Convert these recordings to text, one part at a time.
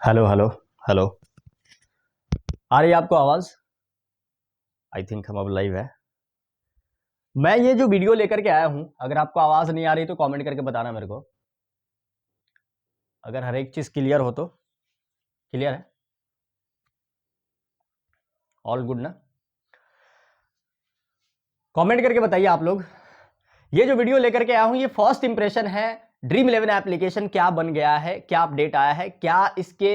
Hello hello hello. आ रही है आपको आवाज? आई थिंक हम अब लाइव है। मैं ये जो वीडियो लेकर के आया हूं, अगर आपको आवाज नहीं आ रही तो कमेंट करके बताना मेरे को। अगर हर एक चीज क्लियर हो तो। क्लियर है? ऑल गुड ना? कमेंट करके बताइए आप लोग। ये जो वीडियो लेकर के आया हूं, ये फर्स्ट इंप्रेशन है। ड्रीम इलेवन एप्लीकेशन क्या बन गया है, क्या अपडेट आया है, क्या इसके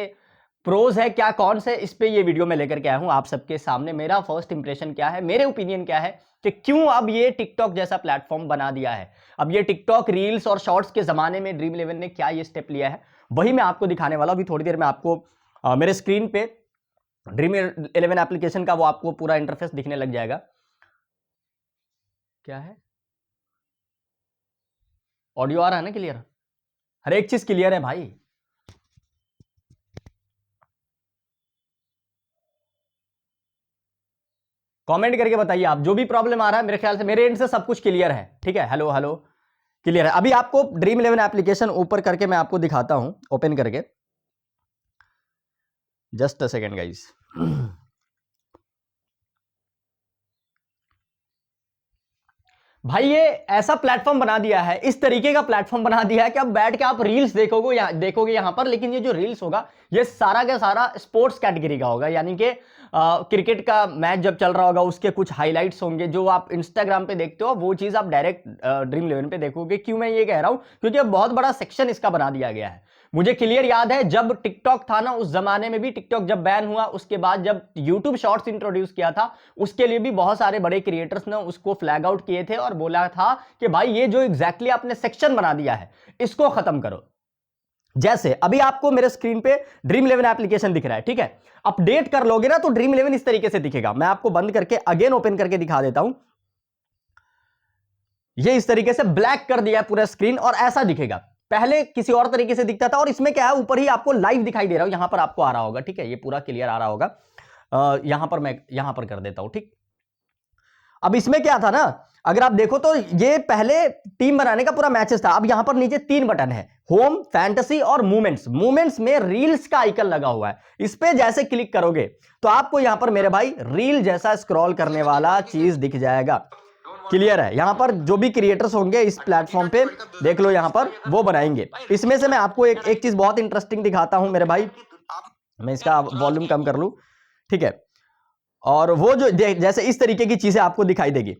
प्रोज है, क्या कॉन्स है, इस पे ये वीडियो मैं लेकर के आया हूं आप सबके सामने। मेरा फर्स्ट इंप्रेशन क्या है, मेरे ओपिनियन क्या है कि क्यों अब ये टिकटॉक जैसा प्लेटफॉर्म बना दिया है। अब ये टिकटॉक रील्स और शॉर्ट्स के जमाने में ड्रीम इलेवन ने क्या ये स्टेप लिया है, वही मैं आपको दिखाने वाला हूं। अभी थोड़ी देर में आपको मेरे स्क्रीन पे ड्रीम इलेवन एप्लीकेशन का वो आपको पूरा इंटरफेस दिखने लग जाएगा। क्या है? ऑडियो आ रहा है ना क्लियर? हर एक चीज क्लियर है भाई। कमेंट करके बताइए आप, जो भी प्रॉब्लम आ रहा है। मेरे ख्याल से मेरे एंड से सब कुछ क्लियर है। ठीक है, हेलो हेलो, क्लियर है। अभी आपको ड्रीम इलेवन एप्लीकेशन ऊपर करके मैं आपको दिखाता हूं, ओपन करके। Just a second guys. भाई ये ऐसा प्लेटफॉर्म बना दिया है, इस तरीके का प्लेटफॉर्म बना दिया है कि अब बैठ के आप रील्स देखोगे यहां पर। लेकिन ये जो रील्स होगा, ये सारा का सारा स्पोर्ट्स कैटेगरी का होगा। यानी कि क्रिकेट का मैच जब चल रहा होगा उसके कुछ हाइलाइट्स होंगे। जो आप इंस्टाग्राम पे देखते हो वो चीज आप डायरेक्ट ड्रीम इलेवन पे देखोगे। क्यों मैं ये कह रहा हूं? क्योंकि अब बहुत बड़ा सेक्शन इसका बना दिया गया है। मुझे क्लियर याद है जब टिकटॉक था ना, उस जमाने में भी टिकटॉक जब बैन हुआ, उसके बाद जब यूट्यूब शॉर्ट्स इंट्रोड्यूस किया था, उसके लिए भी बहुत सारे बड़े क्रिएटर्स ने उसको फ्लैग आउट किए थे और बोला था कि भाई ये जो एग्जैक्टली आपने सेक्शन बना दिया है, इसको खत्म करो। जैसे अभी आपको मेरे स्क्रीन पे ड्रीम इलेवन एप्लीकेशन दिख रहा है, ठीक है। अपडेट कर लोगे ना तो ड्रीम इलेवन इस तरीके से दिखेगा। मैं आपको बंद करके अगेन ओपन करके दिखा देता हूं। ये इस तरीके से ब्लैक कर दिया है पूरा स्क्रीन और ऐसा दिखेगा। पहले किसी और तरीके से दिखता था। और इसमें क्या है, ऊपर ही आपको लाइव दिखाई दे रहा हूं, यहां पर आपको आ रहा होगा। ठीक है, ये पूरा क्लियर आ रहा होगा। यहां पर मैं यहां पर कर देता हूं। ठीक, अब इसमें क्या था ना, अगर आप देखो तो ये पहले टीम बनाने का पूरा मैचेस था। अब यहां पर नीचे 3 बटन है, होम, फैंटेसी और मूवमेंट्स। मूवमेंट्स में रील्स का आइकन लगा हुआ है। इस पे जैसे क्लिक करोगे तो आपको यहां पर मेरे भाई रील जैसा स्क्रॉल करने वाला चीज दिख जाएगा। क्लियर है? यहां पर जो भी क्रिएटर्स होंगे इस प्लेटफॉर्म पे, देख लो यहां पर वो बनाएंगे। इसमें से मैं आपको एक चीज बहुत इंटरेस्टिंग दिखाता हूं मेरे भाई। मैं इसका वॉल्यूम कम कर लूं, ठीक है। और वो जो जैसे इस तरीके की चीजें आपको दिखाई देगी,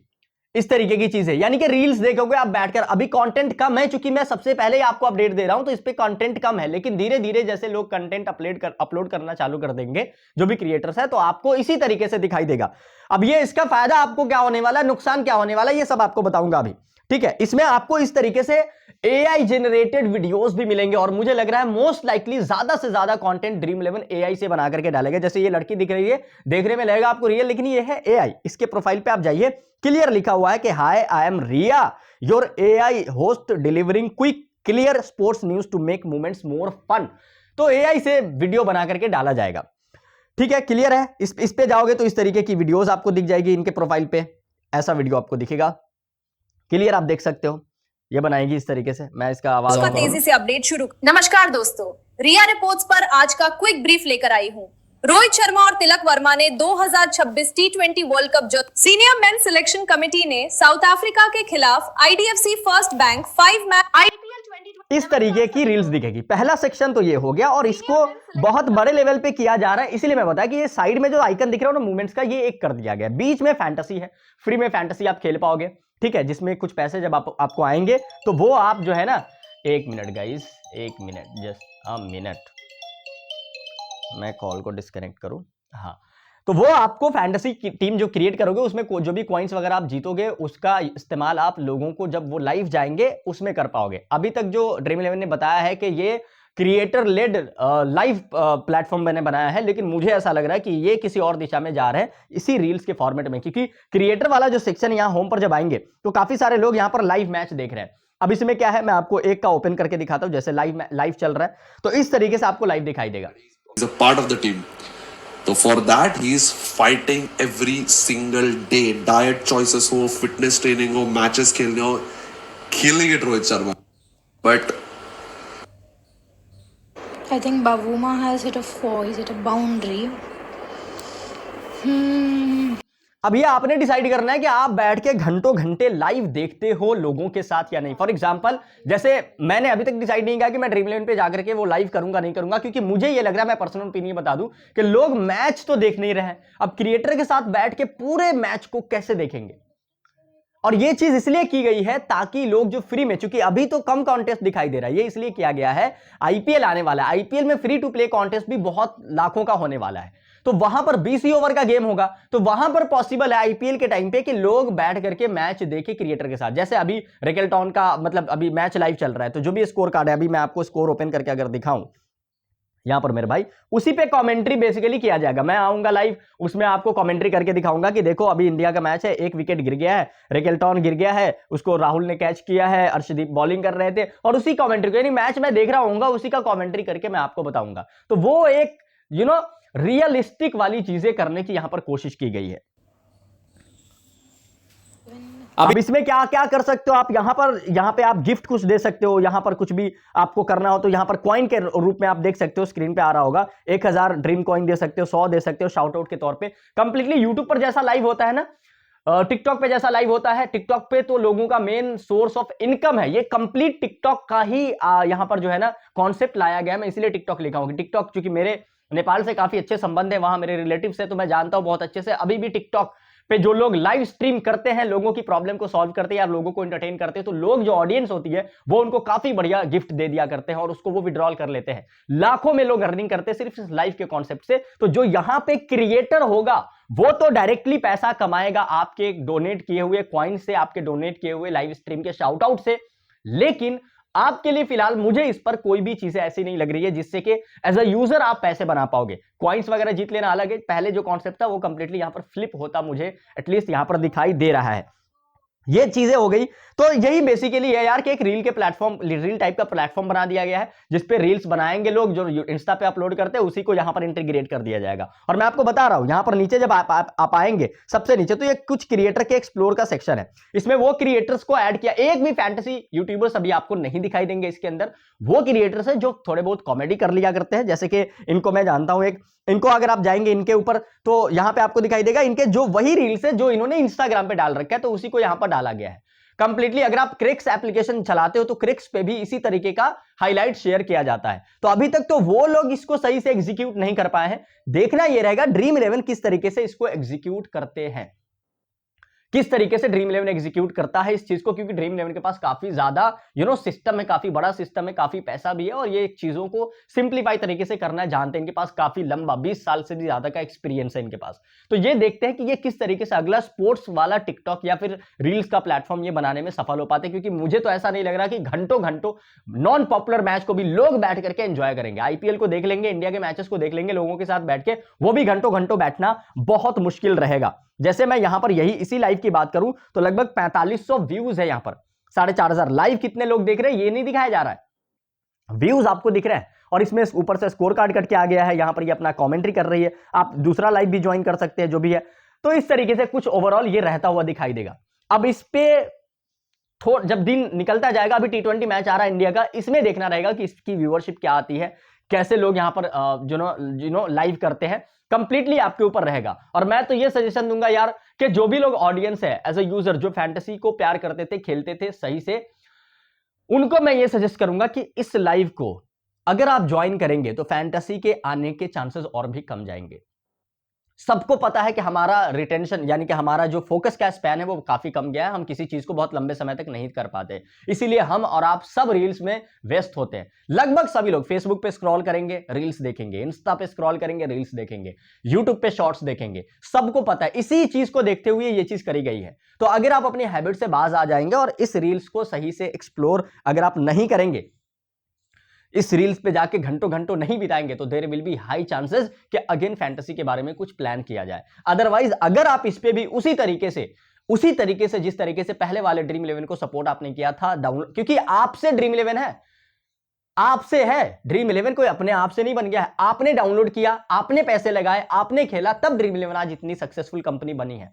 इस तरीके की चीजें, यानी कि रील्स देखोगे आप बैठकर। अभी कंटेंट कम है, चूंकि मैं सबसे पहले ही आपको अपडेट दे रहा हूं, तो इस पे कंटेंट कम है। लेकिन धीरे धीरे जैसे लोग कंटेंट अपलोड करना चालू कर देंगे, जो भी क्रिएटर्स है, तो आपको इसी तरीके से दिखाई देगा। अब ये इसका फायदा आपको क्या होने वाला है, नुकसान क्या होने वाला है, ये सब आपको बताऊंगा अभी। ठीक है, इसमें आपको इस तरीके से एआई जनरेटेड वीडियोस भी मिलेंगे। और मुझे लग रहा है मोस्ट लाइकली ज्यादा से ज्यादा कंटेंट ड्रीम इलेवन एआई से बना करके डालेगा। जैसे ये लड़की दिख रही है, देखने में लगेगा आपको रियल, लेकिन ये है एआई। इसके प्रोफाइल पे आप जाइए, क्लियर लिखा हुआ है कि hi I am Riya, your AI host delivering quick clear sports news to make movements more fun. तो एआई से वीडियो बना करके डाला जाएगा। ठीक है, क्लियर है? इस पे जाओगे तो इस तरीके की वीडियोस आपको दिख जाएगी इनके प्रोफाइल पे। ऐसा वीडियो आपको दिखेगा। क्लियर? आप देख सकते हो, ये बनाएगी इस तरीके से। मैं इसका आवाज उसका तेजी से अपडेट शुरू। नमस्कार दोस्तों, रिया रिपोर्ट्स पर आज का क्विक ब्रीफ लेकर आई हूँ। रोहित शर्मा और तिलक वर्मा ने 2026 टी20 वर्ल्ड कप जो सीनियर मेन सिलेक्शन कमेटी ने साउथ अफ्रीका के खिलाफ IDFC first bank 5 match IPL 2020 इस तरीके की रील्स दिखेगी। पहला सेक्शन तो ये हो गया और इसको बहुत बड़े लेवल पे किया जा रहा है। इसलिए मैं बताया कि ये साइड में जो आइकन दिख रहा है ना मूवमेंट्स का, ये एक कर दिया गया। बीच में फैंटेसी है, फ्री में फैंटेसी आप खेल पाओगे। ठीक है, जिसमें कुछ पैसे जब आपको आएंगे तो वो आप जो है ना, 1 minute guys, 1 minute, just a minute, मैं कॉल को डिस्कनेक्ट करूं। हाँ, तो वो आपको फैंटेसी की टीम जो क्रिएट करोगे, उसमें जो भी कॉइन्स वगैरह आप जीतोगे, उसका इस्तेमाल आप लोगों को जब वो लाइव जाएंगे उसमें कर पाओगे। अभी तक जो ड्रीम इलेवन ने बताया है कि ये क्रिएटर लेड लाइव प्लेटफॉर्म मैंने बनाया है, लेकिन मुझे ऐसा लग रहा है कि ये किसी और दिशा में जा रहे हैं, इसी रील्स के फॉर्मेट में। क्योंकि क्रिएटर वाला जो सेक्शन यहाँ होम पर जब आएंगे तो काफी सारे लोग यहाँ पर लाइव मैच देख रहे हैं। अब इसमें क्या है, मैं आपको एक का ओपन करके दिखाता हूं। जैसे लाइव चल रहा है तो इस तरीके से आपको लाइव दिखाई देगा। He's a part of the team. So for that, he's fighting every single day. Diet choices हो, fitness training हो, matches खेलने हो, killing it Rohit Sharma. But I think Bavuma has hit a 4. He's hit a boundary. अब ये आपने decide करना है कि आप बैठ के घंटों घंटे लाइव देखते हो लोगों के साथ या नहीं। फॉर एग्जांपल, जैसे मैंने अभी तक डिसाइड नहीं किया कि मैं ड्रीम इलेवन पे जाकर के वो लाइव करूंगा नहीं करूंगा, क्योंकि मुझे ये लग रहा है, मैं पर्सनल ओपिनियन बता दूं कि लोग मैच तो देख नहीं रहे हैं, अब क्रिएटर के साथ बैठ के पूरे मैच को कैसे देखेंगे। और ये चीज इसलिए की गई है ताकि लोग जो फ्री में, चूंकि अभी तो कम कॉन्टेस्ट दिखाई दे रहा है, ये इसलिए किया गया है, आईपीएल आने वाला है, आईपीएल में फ्री टू प्ले कॉन्टेस्ट भी बहुत लाखों का होने वाला है, तो वहां पर 20 ही ओवर का गेम होगा, तो वहां पर पॉसिबल है आईपीएल के टाइम पे कि लोग बैठ करके मैच देखे क्रिएटर के साथ। जैसे अभी रेकेलटॉन का मतलब अभी मैच लाइव चल रहा है, तो जो भी स्कोर कार्ड है, अभी मैं आपको स्कोर ओपन करके अगर दिखाऊं यहां पर मेरे भाई, उसी पे कमेंट्री बेसिकली किया जाएगा। मैं आऊंगा लाइव, उसमें आपको कमेंट्री करके दिखाऊंगा कि देखो अभी इंडिया का मैच है, एक विकेट गिर गया है, रेकेलटॉन गिर गया है, उसको राहुल ने कैच किया है, अर्शदीप बॉलिंग कर रहे थे, और उसी कमेंट्री को, यानी मैच मैं देख रहा हूंगा, उसी का कमेंट्री करके मैं आपको बताऊंगा। तो वो एक रियलिस्टिक वाली चीजें करने की यहां पर कोशिश की गई है। अब इसमें क्या क्या कर सकते हो आप, यहां पे आप गिफ्ट कुछ दे सकते हो, यहां पर कुछ भी आपको करना हो तो यहां पर कॉइन के रूप में आप देख सकते हो, स्क्रीन पे आ रहा होगा, 1000 ड्रीम कॉइन दे सकते हो, 100 दे सकते हो शाउट आउट के तौर पे। कंप्लीटली यूट्यूब पर जैसा लाइव होता है ना, टिकटॉक पे जैसा लाइव होता है, टिकटॉक पे तो लोगों का मेन सोर्स ऑफ इनकम है, ये कंप्लीट टिकटॉक का ही यहां पर जो है ना कॉन्सेप्ट लाया गया है। मैं इसलिए टिकटॉक लिखा हूं कि टिकटॉक, चूंकि मेरे नेपाल से काफी अच्छे संबंध है, वहां मेरे रिलेटिव्स है, तो मैं जानता हूं बहुत अच्छे से। अभी भी टिकटॉक पे जो लोग लाइव स्ट्रीम करते हैं, लोगों की प्रॉब्लम को सॉल्व करते हैं या लोगों को एंटरटेन करते हैं, तो लोग जो ऑडियंस होती है वो उनको काफी बढ़िया गिफ्ट दे दिया करते हैं और उसको वो विड्रॉल कर लेते हैं। लाखों में लोग अर्निंग करते हैं सिर्फ इस लाइव के कॉन्सेप्ट से। तो जो यहां पे क्रिएटर होगा वो तो डायरेक्टली पैसा कमाएगा आपके डोनेट किए हुए कॉइन से, आपके डोनेट किए हुए लाइव स्ट्रीम के शाउट आउट से। लेकिन आपके लिए फिलहाल मुझे इस पर कोई भी चीजें ऐसी नहीं लग रही है जिससे कि एज अ यूजर आप पैसे बना पाओगे। कॉइन्स वगैरह जीत लेना अलग है, पहले जो कॉन्सेप्ट था वो कंप्लीटली यहां पर फ्लिप होता मुझे एटलीस्ट यहां पर दिखाई दे रहा है। ये चीजें हो गई, तो यही बेसिकली है यार कि एक रील के प्लेटफॉर्म, रील टाइप का प्लेटफॉर्म बना दिया गया है जिसपे रील्स बनाएंगे लोग, जो इंस्टा पे अपलोड करते हैं उसी को यहां पर इंटीग्रेट कर दिया जाएगा। और मैं आपको बता रहा हूं, यहां पर नीचे जब आप आएंगे सबसे नीचे, तो ये कुछ क्रिएटर के एक्सप्लोर का सेक्शन है, इसमें वो क्रिएटर्स को ऐड किया। एक भी फैंटेसी यूट्यूबर्स अभी आपको नहीं दिखाई देंगे इसके अंदर, वो क्रिएटर्स है जो थोड़े बहुत कॉमेडी कर लिया करते हैं, जैसे कि इनको मैं जानता हूं, इनको अगर आप जाएंगे इनके ऊपर तो यहां पे आपको दिखाई देगा इनके जो वही रील्स है जो इन्होंने इंस्टाग्राम पे डाल रखा है, तो उसी को यहां पर डाला गया है कंप्लीटली। अगर आप क्रिक्स एप्लीकेशन चलाते हो तो क्रिक्स पे भी इसी तरीके का हाईलाइट शेयर किया जाता है। तो अभी तक तो वो लोग इसको सही से एग्जीक्यूट नहीं कर पाए हैं, देखना यह रहेगा ड्रीम इलेवन किस तरीके से इसको एग्जीक्यूट करते हैं, किस तरीके से ड्रीम इलेवन एग्जीक्यूट करता है इस चीज को, क्योंकि ड्रीम इलेवन के पास काफी ज्यादा सिस्टम है, काफी बड़ा सिस्टम है, काफी पैसा भी है, और ये चीजों को सिंप्लीफाई तरीके से करना जानते हैं। इनके पास काफी लंबा 20 साल से भी ज्यादा का एक्सपीरियंस है इनके पास। तो ये देखते हैं कि ये किस तरीके से अगला स्पोर्ट्स वाला टिकटॉक या फिर रील्स का प्लेटफॉर्म ये बनाने में सफल हो पाते हैं, क्योंकि मुझे तो ऐसा नहीं लग रहा कि घंटों घंटों नॉन पॉपुलर मैच को भी लोग बैठ करके एंजॉय करेंगे। आईपीएल को देख लेंगे, इंडिया के मैचेस को देख लेंगे लोगों के साथ बैठ के, वो भी घंटों घंटों बैठना बहुत मुश्किल रहेगा। जैसे मैं यहां पर इसी लाइव की बात करूं तो लगभग 4500 व्यूज है यहां पर, 4500 लाइव कितने लोग देख रहे हैं ये नहीं दिखाया जा रहा है, व्यूज आपको दिख रहे हैं। और इसमें ऊपर से स्कोर कार्ड कट के आ गया है, यहां पर ये अपना कमेंट्री कर रही है, आप दूसरा लाइव भी ज्वाइन कर सकते हैं जो भी है। तो इस तरीके से कुछ ओवरऑल ये रहता हुआ दिखाई देगा। अब इस पे जब दिन निकलता जाएगा, अभी T20 मैच आ रहा है इंडिया का, इसमें देखना रहेगा कि इसकी व्यूअरशिप क्या आती है, कैसे लोग यहां पर लाइव करते हैं, कंप्लीटली आपके ऊपर रहेगा। और मैं तो ये सजेशन दूंगा यार कि जो भी लोग ऑडियंस है एज अ यूजर, जो फैंटेसी को प्यार करते थे, खेलते थे सही से, उनको मैं ये सजेस्ट करूंगा कि इस लाइव को अगर आप ज्वाइन करेंगे तो फैंटेसी के आने के चांसेस और भी कम जाएंगे। सबको पता है कि हमारा रिटेंशन यानी कि हमारा जो फोकस का स्पैन है वो काफी कम गया है, हम किसी चीज को बहुत लंबे समय तक नहीं कर पाते, इसीलिए हम और आप सब रील्स में व्यस्त होते हैं। लगभग सभी लोग फेसबुक पे स्क्रॉल करेंगे रील्स देखेंगे, इंस्टा पे स्क्रॉल करेंगे रील्स देखेंगे, यूट्यूब पे शॉर्ट्स देखेंगे, सबको पता है, इसी चीज को देखते हुए ये चीज करी गई है। तो अगर आप अपनी हैबिट से बाज आ जाएंगे और इस रील्स को सही से एक्सप्लोर अगर आप नहीं करेंगे, इस रील्स पे जाके घंटों घंटों नहीं बिताएंगे, तो there will be high chances कि अगेन फैंटेसी के बारे में कुछ प्लान किया जाए। अदरवाइज अगर आप इस पे भी उसी तरीके से जिस तरीके से पहले वाले ड्रीम इलेवन को सपोर्ट आपने किया था डाउनलोड, क्योंकि आपसे ड्रीम इलेवन है, आपसे है ड्रीम इलेवन, कोई अपने आप से नहीं बन गया है, आपने डाउनलोड किया, आपने पैसे लगाए, आपने खेला, तब ड्रीम इलेवन आज इतनी सक्सेसफुल कंपनी बनी है।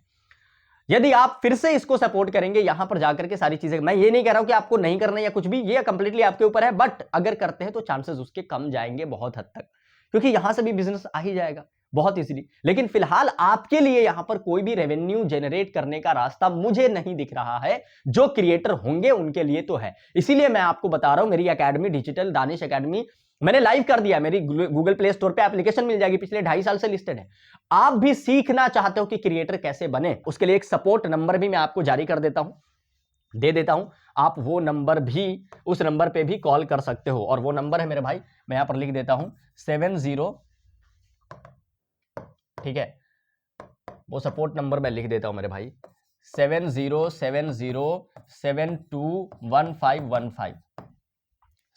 यदि आप फिर से इसको सपोर्ट करेंगे यहां पर जाकर के सारी चीजें, मैं ये नहीं कह रहा हूं कि आपको नहीं करना या कुछ भी, ये कंप्लीटली आपके ऊपर है, बट अगर करते हैं तो चांसेस उसके कम जाएंगे बहुत हद तक, क्योंकि यहां से भी बिजनेस आ ही जाएगा बहुत इजीली। लेकिन फिलहाल आपके लिए यहां पर कोई भी रेवेन्यू जनरेट करने का रास्ता मुझे नहीं दिख रहा है। जो क्रिएटर होंगे उनके लिए तो है, इसीलिए मैं आपको बता रहा हूं मेरी एकेडमी डिजिटल दानिश एकेडमी मैंने लाइव कर दिया। मेरी गूगल प्ले स्टोर पे एप्लीकेशन मिल जाएगी, पिछले 2.5 साल से लिस्टेड है। आप भी सीखना चाहते हो कि क्रिएटर कैसे बने, उसके लिए एक सपोर्ट नंबर भी मैं आपको जारी कर देता हूं, दे देता हूं। आप वो नंबर भी, उस नंबर पे भी कॉल कर सकते हो, और वो नंबर है मेरे भाई, मैं यहां पर लिख देता हूं 70, ठीक है, वो सपोर्ट नंबर मैं लिख देता हूं मेरे भाई 7070721515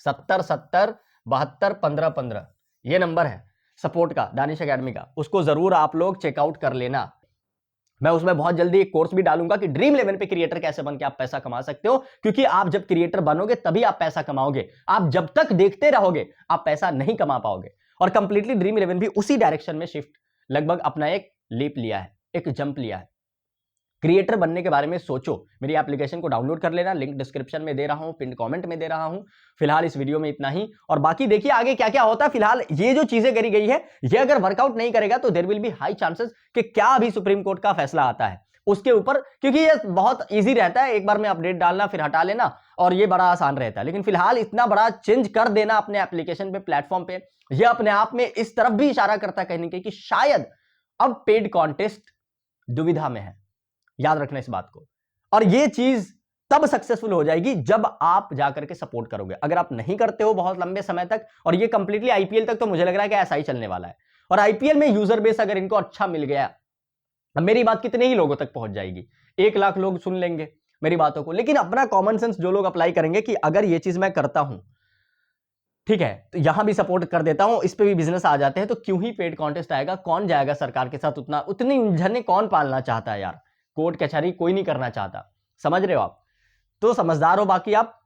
7070 72 15 15, ये नंबर है सपोर्ट का दानिश एकेडमी का। उसको जरूर आप लोग चेकआउट कर लेना। मैं उसमें बहुत जल्दी एक कोर्स भी डालूंगा कि ड्रीम 11 पे क्रिएटर कैसे बन के आप पैसा कमा सकते हो, क्योंकि आप जब क्रिएटर बनोगे तभी आप पैसा कमाओगे। आप जब तक देखते रहोगे आप पैसा नहीं कमा पाओगे। और कंप्लीटली ड्रीम 11 भी उसी डायरेक्शन में शिफ्ट, लगभग अपना एक लीप लिया है, एक जंप लिया है। क्रिएटर बनने के बारे में सोचो, मेरी एप्लीकेशन को डाउनलोड कर लेना, लिंक डिस्क्रिप्शन में दे रहा हूं, पिन कमेंट में दे रहा हूं। फिलहाल इस वीडियो में इतना ही, और बाकी देखिए आगे क्या क्या होता है। फिलहाल ये जो चीजें करी गई है, ये अगर वर्कआउट नहीं करेगा तो there will be high chances कि क्या अभी सुप्रीम कोर्ट का फैसला आता है उसके ऊपर, क्योंकि ये बहुत ईजी रहता है, एक बार में अपडेट डालना फिर हटा लेना, और ये बड़ा आसान रहता है। लेकिन फिलहाल इतना बड़ा चेंज कर देना अपने एप्लीकेशन पे, प्लेटफॉर्म पे, यह अपने आप में इस तरफ भी इशारा करता है कहने के कि शायद अब पेड कॉन्टेस्ट दुविधा में है। याद रखना इस बात को। और ये चीज तब सक्सेसफुल हो जाएगी जब आप जाकर के सपोर्ट करोगे। अगर आप नहीं करते हो बहुत लंबे समय तक, और ये कंप्लीटली आईपीएल तक, तो मुझे लग रहा है कि ऐसा ही चलने वाला है। और आईपीएल में यूजर बेस अगर इनको अच्छा मिल गया, अब मेरी बात कितने ही लोगों तक पहुंच जाएगी, 1 लाख लोग सुन लेंगे मेरी बातों को। लेकिन अपना कॉमन सेंस जो लोग अप्लाई करेंगे कि अगर ये चीज मैं करता हूं, ठीक है, तो यहां भी सपोर्ट कर देता हूं, इस पे भी बिजनेस आ जाते हैं, तो क्यों ही पेड कॉन्टेस्ट आएगा? कौन जाएगा सरकार के साथ? उतनी उलझने कौन पालना चाहता है यार? कोर्ट कचहरी कोई नहीं करना चाहता, समझ रहे हो आप? तो समझदार हो। बाकी आप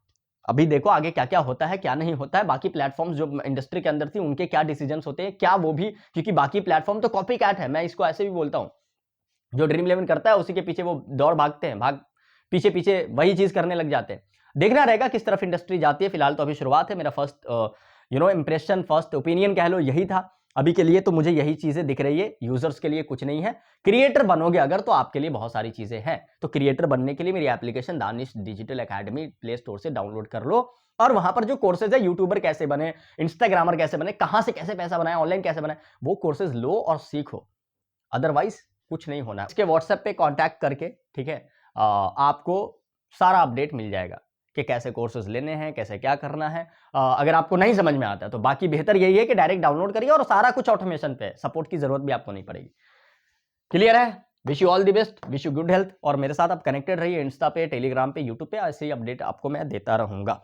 अभी देखो आगे क्या क्या होता है, क्या नहीं होता है। बाकी प्लेटफॉर्म्स जो इंडस्ट्री के अंदर थी उनके क्या डिसीजंस होते हैं, क्या वो भी, क्योंकि बाकी प्लेटफॉर्म तो कॉपी कैट है, मैं इसको ऐसे भी बोलता हूं। जो ड्रीम 11 करता है उसी के पीछे वो दौड़ भागते हैं, पीछे पीछे वही चीज करने लग जाते हैं। देखना रहेगा किस तरफ इंडस्ट्री जाती है। फिलहाल तो अभी शुरुआत है। मेरा फर्स्ट इंप्रेशन, फर्स्ट ओपिनियन कह लो, यही था अभी के लिए। तो मुझे यही चीजें दिख रही है, यूजर्स के लिए कुछ नहीं है। क्रिएटर बनोगे अगर, तो आपके लिए बहुत सारी चीजें हैं। तो क्रिएटर बनने के लिए मेरी application Danish digital academy play store से डाउनलोड कर लो, और वहां पर जो कोर्सेज है, यूट्यूबर कैसे बने, इंस्टाग्रामर कैसे बने, कहां से कैसे पैसा बनाए, ऑनलाइन कैसे बनाए, वो कोर्सेज लो और सीखो। अदरवाइज कुछ नहीं होना। इसके व्हाट्सएप पे कांटेक्ट करके, ठीक है, आपको सारा अपडेट मिल जाएगा कि कैसे कोर्सेज लेने हैं, कैसे क्या करना है। अगर आपको नहीं समझ में आता है तो बाकी बेहतर यही है कि डायरेक्ट डाउनलोड करिए, और सारा कुछ ऑटोमेशन पे, सपोर्ट की जरूरत भी आपको नहीं पड़ेगी। क्लियर है? Wish you all the best, wish you good health. और मेरे साथ आप कनेक्टेड रहिए इंस्टा पे, टेलीग्राम पे, यूट्यूब पे, ऐसे ही अपडेट आपको मैं देता रहूंगा।